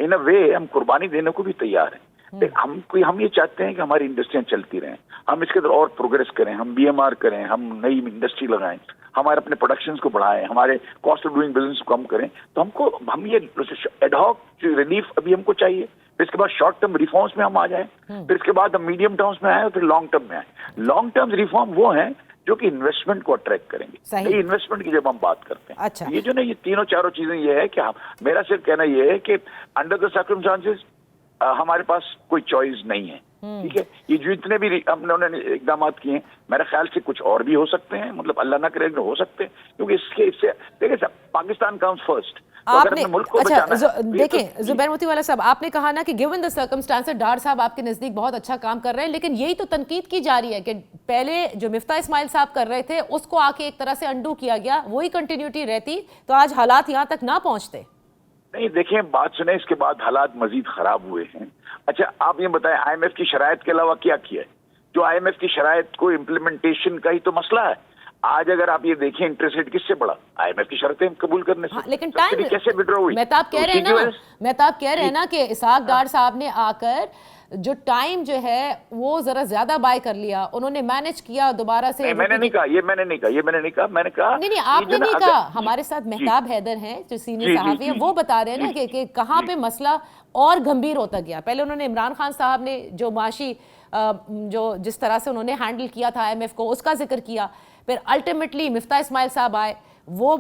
इन अ वे हम कुर्बानी देने को भी तैयार हैं। हम ये चाहते हैं कि हमारी इंडस्ट्रियां चलती रहें, हम इसके अंदर और प्रोग्रेस करें, हम बीएमआर करें, हम नई इंडस्ट्री लगाएं, हमारे अपने प्रोडक्शन को बढ़ाएं, हमारे कॉस्ट ऑफ डूइंग बिजनेस को कम करें। तो हम ये एडहॉक रिलीफ अभी हमको चाहिए, फिर इसके बाद शॉर्ट टर्म रिफॉर्म्स में हम आ जाएं, फिर इसके बाद हम मीडियम टर्म्स में आए और फिर लॉन्ग टर्म में आए। लॉन्ग टर्म रिफॉर्म वो हैं जो कि इन्वेस्टमेंट को अट्रैक्ट करेंगे। ये इन्वेस्टमेंट की जब हम बात करते हैं, अच्छा। ये जो ना ये तीनों चारों चीजें ये है कि मेरा सिर्फ कहना ये है कि अंडर द सर्कमस्टांसेस हमारे पास कोई चॉइस नहीं है, ठीक है। ये जो इतने भी उन्होंने इकदाम किए हैं, मेरे ख्याल से कुछ और भी हो सकते हैं, मतलब अल्लाह ना करे हो सकते हैं, क्योंकि इससे देखिए साहब, पाकिस्तान कम्स फर्स्ट। आपने देखें जुबैर मोतीवाला साहब, आपने कहा ना कि गिवन द सर्कमस्टांसेस डार साहब आपके नजदीक बहुत अच्छा काम कर रहे हैं, लेकिन यही तो तनकीद की जा रही है कि पहले जो मिफ्ता इस्माइल साहब कर रहे थे उसको आके एक तरह से अंडू किया गया, वही कंटिन्यूटी रहती तो आज हालात यहाँ तक ना पहुंचते। नहीं, देखिए बात सुने, इसके बाद हालात मजीद खराब हुए हैं। अच्छा, आप ये बताएं आईएमएफ की शराइत के अलावा क्या किया है? जो आईएमएफ की शराइत को इम्प्लीमेंटेशन का ही तो मसला है। आज अगर आप ये देखें इंटरेस्ट रेट किससे बढ़ा, आईएमएफ की शर्तें कबूल करने से। हाँ, लेकिन सब्सिडी टाइम कैसे विड्रॉ हुई? मैं तो आप कह रहे हैं उसकी ना, वजह से- मैं तो आप कह रहे हैं ना कि इसहाक डार साहब ने आकर जो टाइम जो है वो जरा ज्यादा बाय कर लिया, उन्होंने मैनेज किया दोबारा से। नहीं, मैंने नहीं कहा ये, मैंने नहीं कहा, मैंने कहा नहीं ये आपने जो ना नहीं अगर- कहा, हमारे साथ जी, मेहताब हैदर हैं जो जी, सीनियर जी, सहाफी हैं, जी, वो बता रहे हैं ना जी, कि कहाँ पे मसला और गंभीर होता गया। पहले उन्होंने इमरान खान साहब ने जो माशी जो जिस तरह से उन्होंने हैंडल किया था आईएमएफ को, उसका जिक्र किया, फिर अल्टीमेटली मिफ्ता इस्माइल साहब आए, वो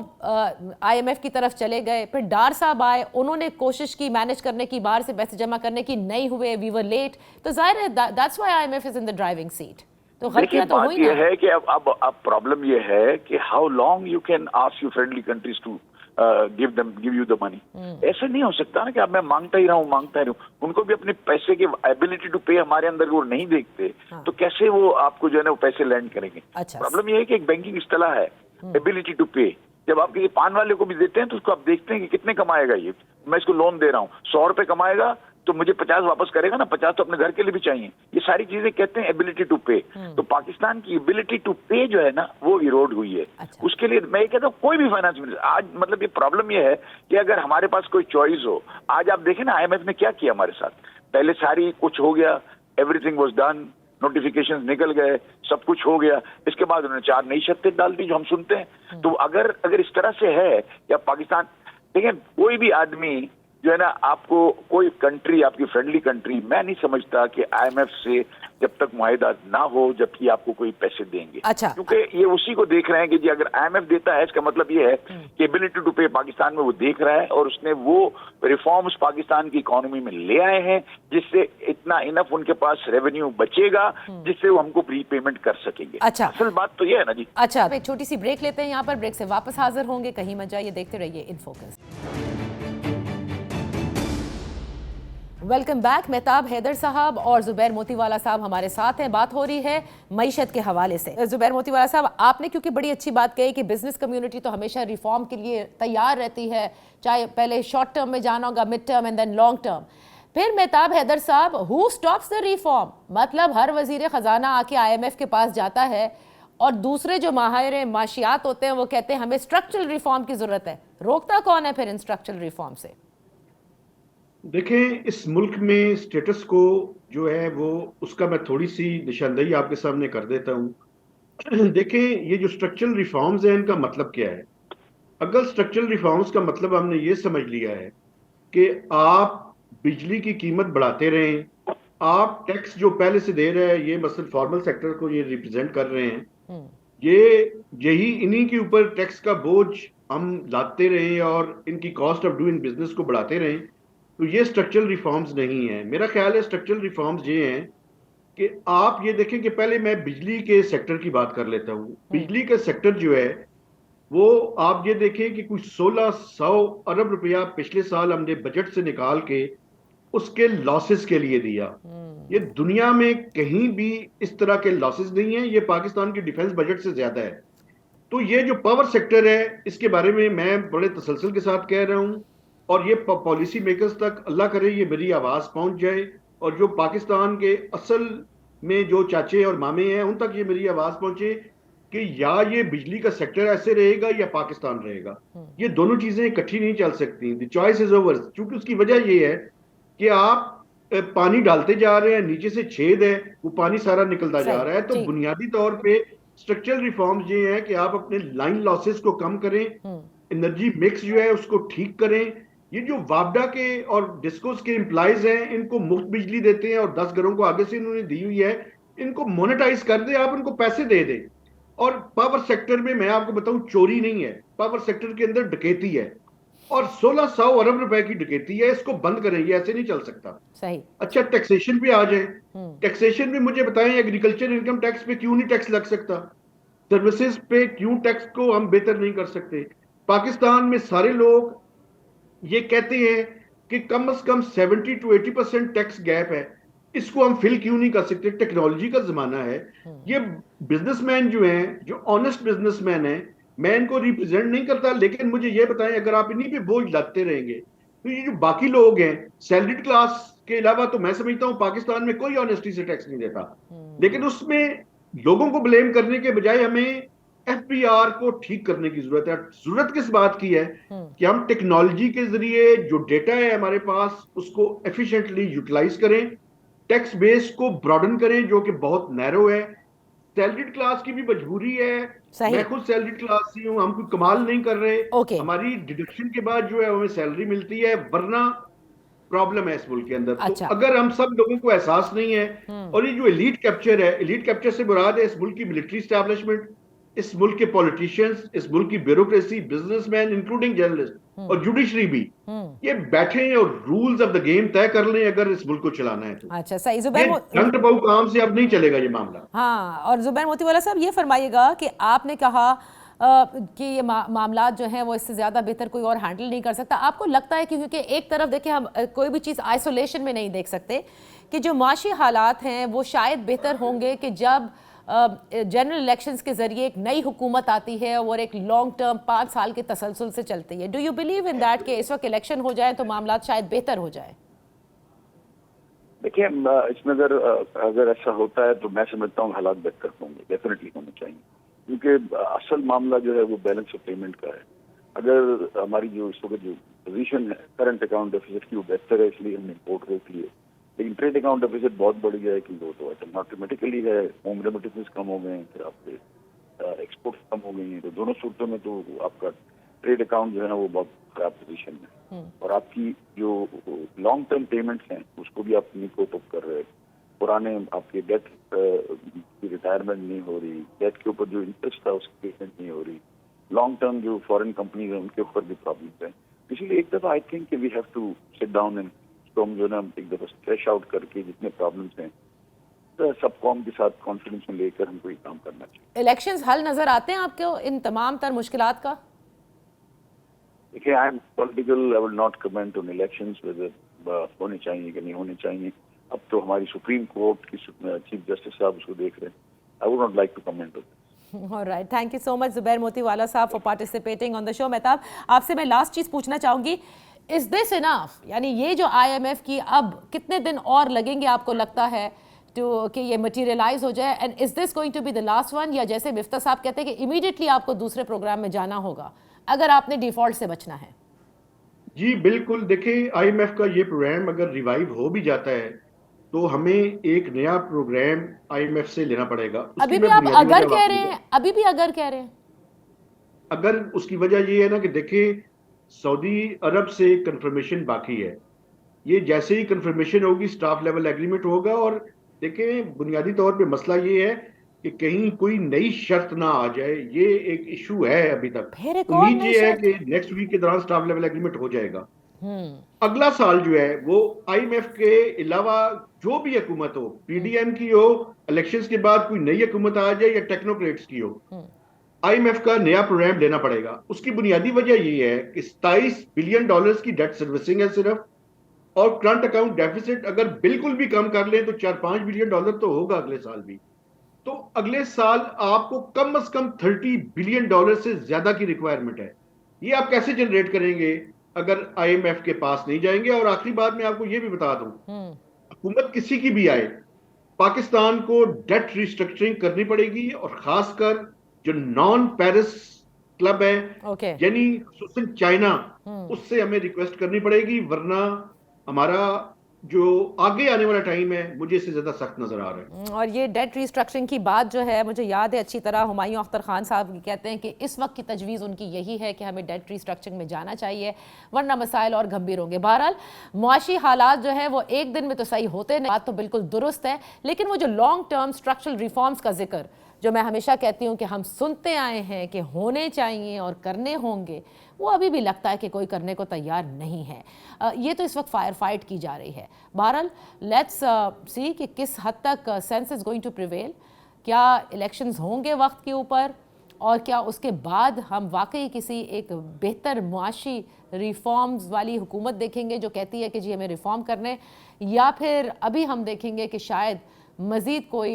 आईएमएफ की तरफ चले गए, फिर डार साहब आए, उन्होंने कोशिश की मैनेज करने की, बाहर से पैसे जमा करने की, नहीं हुए, वी वर लेट। तो जाहिर है that's why IMF is in the driving seat. तो देखिए गलतियां तो बात हुई ये ना। है कि अब प्रॉब्लम ये है कि how long you can ask you friendly countries to give you the money. ऐसे नहीं हो सकता ना कि अब मैं मांगता ही रहूं। उनको भी अपने पैसे की एबिलिटी टू पे हमारे अंदर वो नहीं देखते, हाँ। तो कैसे वो आपको जो है ना वो पैसे लैंड करेंगे। अच्छा। प्रॉब्लम ये है कि एक बैंकिंग इस्तेलाह है एबिलिटी टू पे। जब आप किसी पान वाले को भी देते हैं तो उसको आप देखते हैं कि कितने कमाएगा ये, मैं इसको लोन दे रहा हूँ, 100 रुपए कमाएगा तो मुझे 50 वापस करेगा ना, 50 तो अपने घर के लिए भी चाहिए। ये सारी चीजें कहते हैं एबिलिटी टू पे। तो पाकिस्तान की एबिलिटी टू पे जो है ना वो इरोड हुई है। अच्छा। उसके लिए मैं ये कहता हूँ कोई भी फाइनेंस मिनिस्टर आज, मतलब ये प्रॉब्लम ये है कि अगर हमारे पास कोई चॉइस हो, आज आप देखें ना आईएमएफ ने क्या किया हमारे साथ, पहले सारी कुछ हो गया, एवरीथिंग वाज डन, नोटिफिकेशंस निकल गए, सब कुछ हो गया, इसके बाद उन्होंने 4 नई शर्तें डाल दी जो हम सुनते हैं। तो अगर इस तरह से है या पाकिस्तान, देखिए कोई भी आदमी जो है ना, आपको कोई कंट्री, आपकी फ्रेंडली कंट्री, मैं नहीं समझता कि आईएमएफ से जब तक मुआहिदा ना हो जबकि आपको कोई पैसे देंगे। अच्छा। क्योंकि ये उसी को देख रहे हैं कि जी अगर आईएमएफ देता है इसका मतलब ये है कि एबिलिटी टू पे पाकिस्तान में वो देख रहा है और उसने वो रिफॉर्म्स पाकिस्तान की इकोनॉमी में ले आए हैं जिससे इतना इनफ उनके पास रेवेन्यू बचेगा जिससे वो हमको प्री पेमेंट कर सकेंगे। अच्छा। असल बात तो ये है ना जी। अच्छा, एक छोटी सी ब्रेक लेते हैं, यहाँ पर ब्रेक से वापस हाजिर होंगे, कहीं मत जाइए, देखते रहिए in focus. Welcome back. Mehtab Haider sahab और जुबैर मोतीवाला साहब हमारे साथ हैं। बात हो रही है मईशत के हवाले से। जुबैर मोतीवाला साहब, आपने क्योंकि बड़ी अच्छी बात कही कि बिजनेस कम्युनिटी तो हमेशा रिफॉर्म के लिए तैयार रहती है, चाहे पहले शॉर्ट टर्म में जाना होगा, mid term and then long term. फिर मेहताब हैदर साहब, हु स्टॉप्स द रिफॉर्म? मतलब हर वजीर खजाना आके आईएमएफ के पास जाता है और दूसरे जो माहिर माशियात होते हैं वो कहते हैं हमें स्ट्रक्चरल रिफॉर्म की जरूरत है। रोकता कौन है फिर इन स्ट्रक्चरल रिफॉर्म से? देखें, इस मुल्क में स्टेटस को जो है वो उसका मैं थोड़ी सी निशानदेही आपके सामने कर देता हूँ। देखें, ये जो स्ट्रक्चरल रिफॉर्म्स हैं इनका मतलब क्या है? अगर स्ट्रक्चरल रिफॉर्म्स का मतलब हमने ये समझ लिया है कि आप बिजली की कीमत बढ़ाते रहें, आप टैक्स जो पहले से दे रहे हैं, ये मसलन फॉर्मल सेक्टर को ये रिप्रेजेंट कर रहे हैं, यही इन्हीं के ऊपर टैक्स का बोझ हम लाते रहें और इनकी कॉस्ट ऑफ डूइंग बिजनेस को बढ़ाते रहें, तो ये स्ट्रक्चरल रिफॉर्म्स नहीं है। मेरा ख्याल है स्ट्रक्चरल रिफॉर्म्स ये हैं कि आप ये देखें कि पहले मैं बिजली के सेक्टर की बात कर लेता हूँ। बिजली का सेक्टर जो है वो आप ये देखें कि कुछ 1600 अरब रुपया पिछले साल हमने बजट से निकाल के उसके लॉसेस के लिए दिया। ये दुनिया में कहीं भी इस तरह के लॉसेस नहीं है, ये पाकिस्तान के डिफेंस बजट से ज्यादा है। तो ये जो पावर सेक्टर है इसके बारे में मैं बड़े तसलसल के साथ कह रहा हूँ और ये पॉलिसी मेकर्स तक अल्लाह करे ये मेरी आवाज पहुंच जाए और जो पाकिस्तान के असल में जो चाचे और मामे हैं उन तक ये मेरी आवाज पहुंचे कि या ये बिजली का सेक्टर ऐसे रहेगा या पाकिस्तान रहेगा। ये दोनों चीजें इकट्ठी नहीं चल सकती। The choice is over. क्योंकि उसकी वजह ये है कि आप पानी डालते जा रहे हैं, नीचे से छेद है, वो पानी सारा निकलता जा रहा है। तो बुनियादी तौर पे स्ट्रक्चरल रिफॉर्म्स ये है कि आप अपने लाइन लॉसेस को कम करें, एनर्जी मिक्स जो है उसको ठीक करें। ये जो वापडा के और डिस्कोस के एम्प्लॉइज हैं इनको मुफ्त बिजली देते हैं और 10 घरों को आगे से इन्होंने दी हुई है, इनको मोनेटाइज कर दे, आप इनको पैसे दे दें। और पावर सेक्टर में मैं आपको बताऊं चोरी नहीं है, पावर सेक्टर के अंदर डकैती है और 1600 अरब रुपए की डकैती है। इसको बंद करें, ये ऐसे नहीं चल सकता। सही। अच्छा, टैक्सेशन पे आ जाए। टैक्सेशन में मुझे बताएं एग्रीकल्चर इनकम टैक्स पे क्यों नहीं टैक्स लग सकता? सर्विसेज पे क्यों टैक्स को हम बेहतर नहीं कर सकते? पाकिस्तान में सारे लोग ये कहते हैं कि कम से कम 70 to 80% टैक्स गैप है, इसको हम फिल क्यों नहीं कर सकते? टेक्नोलॉजी का जमाना है। ये बिजनेसमैन जो हैं, जो ऑनेस्ट बिजनेसमैन हैं, मैं इनको रिप्रेजेंट नहीं करता, लेकिन मुझे ये बताएं अगर आप इन्हीं पे बोझ लाते रहेंगे तो ये जो बाकी लोग हैं सैलरीड क्लास के अलावा, तो मैं समझता हूं पाकिस्तान में कोई ऑनेस्टी से टैक्स नहीं देता। लेकिन उसमें लोगों को ब्लेम करने के बजाय हमें एफबीआर को ठीक करने की जरूरत है। जरूरत किस बात की है कि हम टेक्नोलॉजी के जरिए जो डेटा है हमारे पास उसको एफिशिएंटली यूटिलाइज करें, टैक्स बेस को ब्रॉडन करें जो कि बहुत नैरो है। सैलरीड क्लास की भी मजबूरी है, सही। मैं खुद सैलरीड क्लास से हूं, हम कोई कमाल नहीं कर रहे, ओके। हमारी डिडक्शन के बाद जो है हमें सैलरी मिलती है, वरना प्रॉब्लम है इस मुल्क के अंदर। तो अच्छा। अगर हम सब लोगों को एहसास नहीं है, और ये जो एलीट कैप्चर है, एलीट कैप्चर से मुराद है इस मुल्क की मिलिट्री एस्टैब्लिशमेंट, इस मुल्क के पॉलिटिशियंस, इस मुल्क की ब्यूरोक्रेसी, बिजनेसमैन इंक्लूडिंग जर्नलिस्ट और जुडिशरी भी, ये बैठे हैं और रूल्स ऑफ द गेम तय कर लें अगर इस मुल्क को चलाना है तो। अच्छा सही। ये जुबैर रंग टपाऊ काम से अब नहीं चलेगा ये मामला। हाँ, और जुबैर मोतीवाला साहब ये फरमाइएगा कि आपने कहा कि ये मामला जो हैं वो इससे ज़्यादा बेहतर कोई और हैंडल नहीं कर सकता। आपको लगता है कि क्योंकि एक तरफ देखिए हम कोई भी चीज़ आइसोलेशन में नहीं देख सकते, कि जो माशी हालात हैं वो शायद बेहतर होंगे कि जब जनरल इलेक्शंस के ज़रिए एक नई हुकूमत आती है और एक लॉन्ग टर्म 5 साल के तसलसल से चलती है। Do you believe in that कि इस वक्त इलेक्शन हो जाए तो मामला शायद बेहतर हो जाए? देखिए, इसमें अगर ऐसा होता है तो मैं समझता हूँ हालात बेहतर होंगे, डेफिनेटली होने चाहिए, क्योंकि असल मामला जो है वो बैलेंस ऑफ पेमेंट का है। अगर हमारी जो इस वक्त जो पोजीशन है करंट अकाउंट डेफिसिट की वो बेहतर है, इसलिए हमने इम्पोर्ट रोक लिए, लेकिन ट्रेड अकाउंट डेफिसिट बहुत बढ़ गया है कि वो तो ऑटोमेटिकली है, होम रेमिटेंसेस कम हो गए हैं, फिर आपके एक्सपोर्ट कम हो गई हैं, तो दोनों सूरतों में तो आपका ट्रेड अकाउंट जो है ना वो बहुत खराब पोजीशन में, और आपकी जो लॉन्ग टर्म पेमेंट्स हैं उसको भी आप नहीं कोप अप कर रहे। पुराने आपके डेट की रिटायरमेंट नहीं हो रही, डेट के ऊपर जो इंटरेस्ट था उसकी पेमेंट नहीं हो रही, लॉन्ग टर्म जो फॉरेन कंपनीज हैं उनके ऊपर भी प्रॉब्लम है। इसलिए एक दफा I think we have to sit down and तो हम जो ना एक दफा स्ट्रेच आउट करके जितने प्रॉब्लम्स हैं तो सब कौम के साथ कॉन्फिडेंस में लेकर हमको ये काम करना चाहिए। इलेक्शंस हल नजर आते हैं आपको इन तमाम तर मुश्किलात का? देखिए, I am political, I will not comment on elections whether होने चाहिए कि नहीं होने चाहिए। अब तो हमारी सुप्रीम कोर्ट की चीफ जस्टिस साहब उसको देख रहे हैं। I would not like to comment on this. Alright, thank you so much Zubair Motiwala साहब for participating on the show. Mehtab, आपसे मैं लास्ट चीज पूछना चाहूंगी, इज दिस इनफ? यानी ये जो IMF की अब कितने दिन और लगेंगे आपको लगता है तो कि ये मटीरियलाइज हो जाए, and is this going to be the last one, या जैसे मिफ्ता साहब कहते हैं कि इमीडिएटली आपको दूसरे प्रोग्राम में जाना होगा अगर आपने डिफॉल्ट से बचना है? जी बिल्कुल, देखिए IMF का ये प्रोग्राम अगर रिवाइव हो भी जाता है तो हमें एक नया प्रोग्राम IMF से लेना पड़ेगा। अभी भी आप अगर कह रहे हैं, अभी भी अगर कह रहे हैं? अगर उसकी वजह ये है ना कि देखिए सऊदी अरब से कंफर्मेशन बाकी है, ये जैसे ही कंफर्मेशन होगी स्टाफ लेवल एग्रीमेंट होगा, और देखें बुनियादी तौर पे मसला ये है कि कहीं कोई नई शर्त ना आ जाए, ये एक इशू है अभी तक। उम्मीद ये है कि नेक्स्ट वीक के दौरान स्टाफ लेवल एग्रीमेंट हो जाएगा। अगला साल जो है वो IMF के अलावा जो भी हुकूमत हो, PDM की हो, इलेक्शंस के बाद कोई नई हुकूमत आ जाए या टेक्नोक्रेट्स की हो, IMF का नया प्रोग्राम लेना पड़ेगा। उसकी बुनियादी वजह ये है कि $27 बिलियन की डेट सर्विसिंग है सिर्फ, और करंट अकाउंट डेफिसिट अगर बिल्कुल भी कम कर लें तो $4-5 बिलियन तो होगा अगले साल भी। तो अगले साल आपको कम से कम $30 बिलियन से ज्यादा की रिक्वायरमेंट है। ये आप कैसे जनरेट करेंगे अगर IMF के पास नहीं जाएंगे? और आखिरी बात मैं आपको ये भी बता दूं, हुकूमत किसी की भी आए, पाकिस्तान को डेट रिस्ट्रक्चरिंग करनी पड़ेगी, और खासकर जो नॉन पेरिस क्लब है, यानी खुसूसन चाइना, उससे हमें रिक्वेस्ट करनी पड़ेगी, वरना हमारा जो आगे आने वाला टाइम है मुझे इससे ज्यादा सख्त नजर आ रहा है। और ये डेट रिस्ट्रक्चरिंग की बात जो है मुझे याद है अच्छी तरह, हुमायूं अख्तर खान साहब कहते हैं कि इस वक्त की तजवीज़ उनकी यही है कि हमें डेट रिस्ट्रक्चरिंग में जाना चाहिए वरना मसाइल और गंभीर होंगे। बहरहाल मुआशी हालात जो है वो एक दिन में तो सही होते नहीं, बात तो बिल्कुल दुरुस्त है, लेकिन वो जो लॉन्ग टर्म स्ट्रक्चरल रिफॉर्म्स का जिक्र जो मैं हमेशा कहती हूँ कि हम सुनते आए हैं कि होने चाहिए और करने होंगे, वो अभी भी लगता है कि कोई करने को तैयार नहीं है। ये तो इस वक्त फायर फाइट की जा रही है। बहरहाल लेट्स सी कि किस हद तक sense is going to prevail, क्या इलेक्शंस होंगे वक्त के ऊपर, और क्या उसके बाद हम वाकई किसी एक बेहतर मुआशी रिफॉर्म्स वाली हुकूमत देखेंगे जो कहती है कि जी हमें रिफॉर्म करने, या फिर अभी हम देखेंगे कि शायद मज़ीद कोई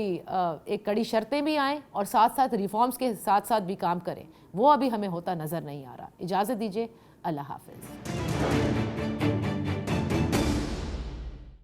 एक कड़ी शर्तें भी आएँ और साथ साथ रिफॉर्म्स के साथ साथ भी काम करें। वो अभी हमें होता नज़र नहीं आ रहा। इजाज़त दीजिए, अल्लाह हाफ़िज़।